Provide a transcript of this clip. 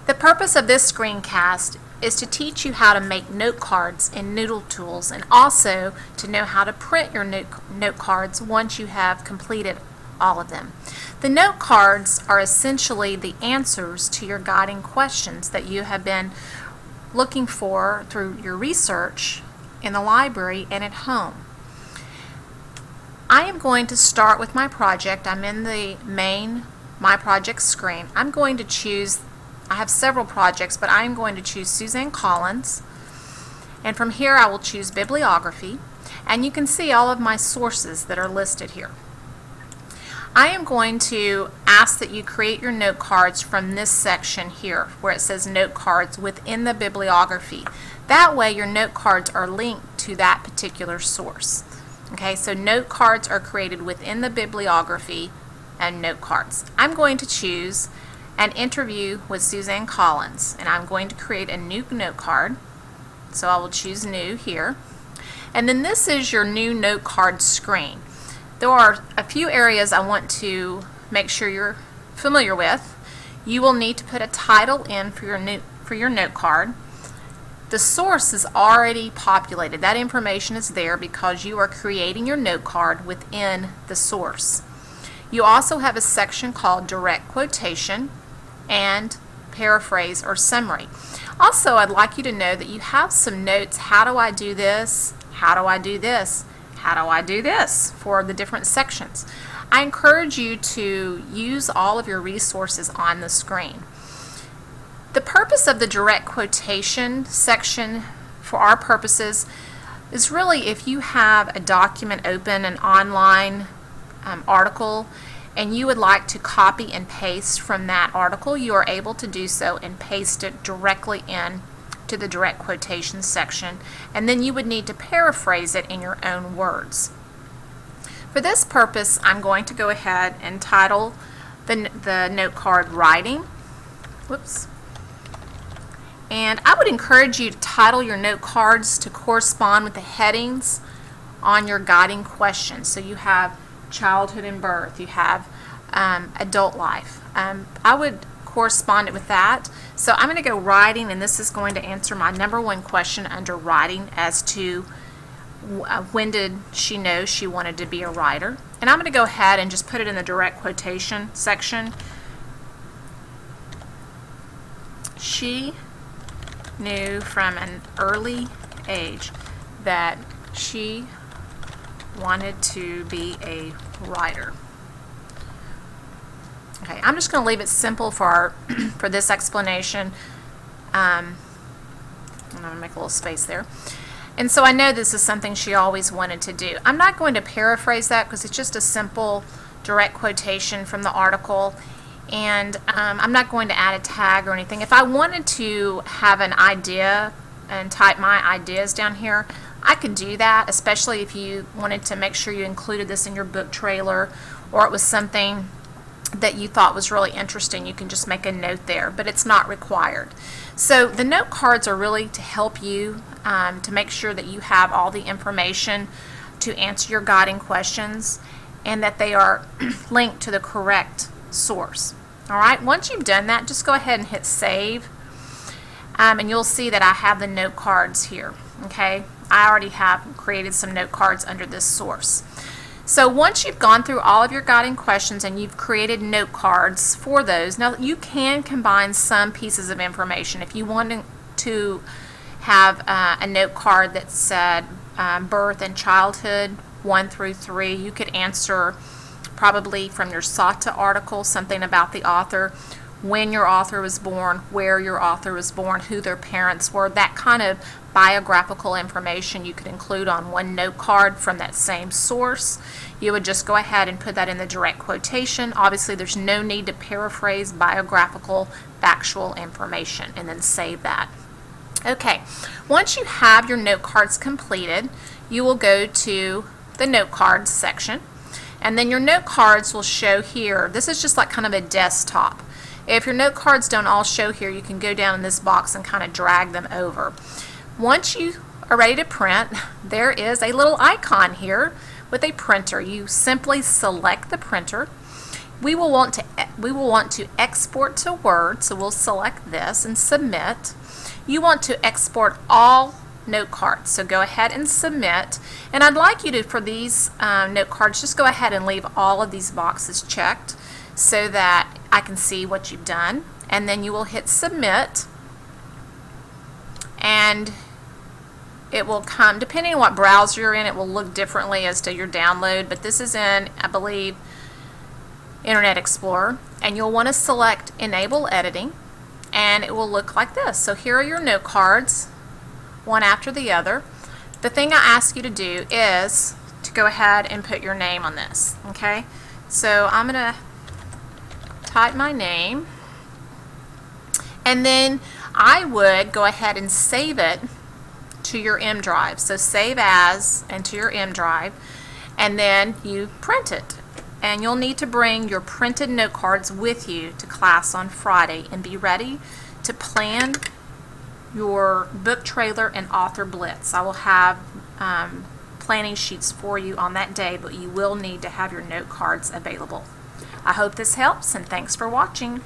The purpose of this screencast is to teach you how to make note cards in Noodletools and also to know how to print your note cards once you have completed all of them. The note cards are essentially the answers to your guiding questions that you have been looking for through your research in the library and at home. I am going to start with my project. I'm in the main My Project screen. I'm going to choose, I have several projects, but I'm going to choose Suzanne Collins, and from here I will choose Bibliography, and you can see all of my sources that are listed here. I am going to ask that you create your note cards from this section here where it says Note Cards within the bibliography. That way your note cards are linked to that particular source. Okay, so note cards are created within the bibliography and note cards. I'm going to choose an interview with Suzanne Collins, and I'm going to create a new note card. So I will choose New here. And then this is your new note card screen. There are a few areas I want to make sure you're familiar with. You will need to put a title in for your note card. The source is already populated. That information is there because you are creating your note card within the source. You also have a section called Direct Quotation and Paraphrase or Summary. Also, I'd like you to know that you have some notes. How do I do this? How do I do this? How do I do this? For the different sections. I encourage you to use all of your resources on the screen. The purpose of the direct quotation section for our purposes is really if you have a document open, an online article, and you would like to copy and paste from that article, you are able to do so and paste it directly in to the direct quotation section, and then you would need to paraphrase it in your own words. For this purpose, I'm going to go ahead and title the note card Writing. Whoops. And I would encourage you to title your note cards to correspond with the headings on your guiding questions. So you have childhood and birth, you have adult life. I would correspond it with that. So I'm going to go Writing, and this is going to answer my number one question under Writing as to when did she know she wanted to be a writer. And I'm going to go ahead and just put it in the direct quotation section. She knew from an early age that she wanted to be a writer. Okay, I'm just going to leave it simple for this explanation. I'm going to make a little space there. And so I know this is something she always wanted to do. I'm not going to paraphrase that because it's just a simple direct quotation from the article, and I'm not going to add a tag or anything. If I wanted to have an idea and type my ideas down here, I could do that, especially if you wanted to make sure you included this in your book trailer, or it was something that you thought was really interesting. You can just make a note there, but it's not required. So the note cards are really to help you to make sure that you have all the information to answer your guiding questions and that they are linked to the correct source. All right, once you've done that, just go ahead and hit Save, and you'll see that I have the note cards here. Okay, I already have created some note cards under this source. So once you've gone through all of your guiding questions and you've created note cards for those, now you can combine some pieces of information. If you want to have a note card that said birth and childhood 1 through 3, you could answer probably from your SATA article something about the author, when your author was born, where your author was born, who their parents were. That kind of biographical information you could include on one note card from that same source. You would just go ahead and put that in the direct quotation. Obviously, there's no need to paraphrase biographical, factual information, and then save that. Okay, once you have your note cards completed, you will go to the note cards section, and then your note cards will show here. This is just like kind of a desktop. If your note cards don't all show here, you can go down in this box and kind of drag them over. Once you are ready to print, there is a little icon here with a printer. You simply select the printer. we will want to export to Word, so we'll select this and submit. You want to export all note cards, so go ahead and submit. And I'd like you to, for these note cards, just go ahead and leave all of these boxes checked so that I can see what you've done. And then you will hit submit, and it will come, depending on what browser you're in, it will look differently as to your download, but this is in, I believe, Internet Explorer, and you'll want to select Enable Editing, and it will look like this. So here are your note cards, one after the other. The thing I ask you to do is to go ahead and put your name on this, okay? So I'm going to type my name, and then I would go ahead and save it to your M drive. So save as and to your M drive, and then you print it. And you'll need to bring your printed note cards with you to class on Friday and be ready to plan your book trailer and author blitz. I will have planning sheets for you on that day, but you will need to have your note cards available. I hope this helps, and thanks for watching.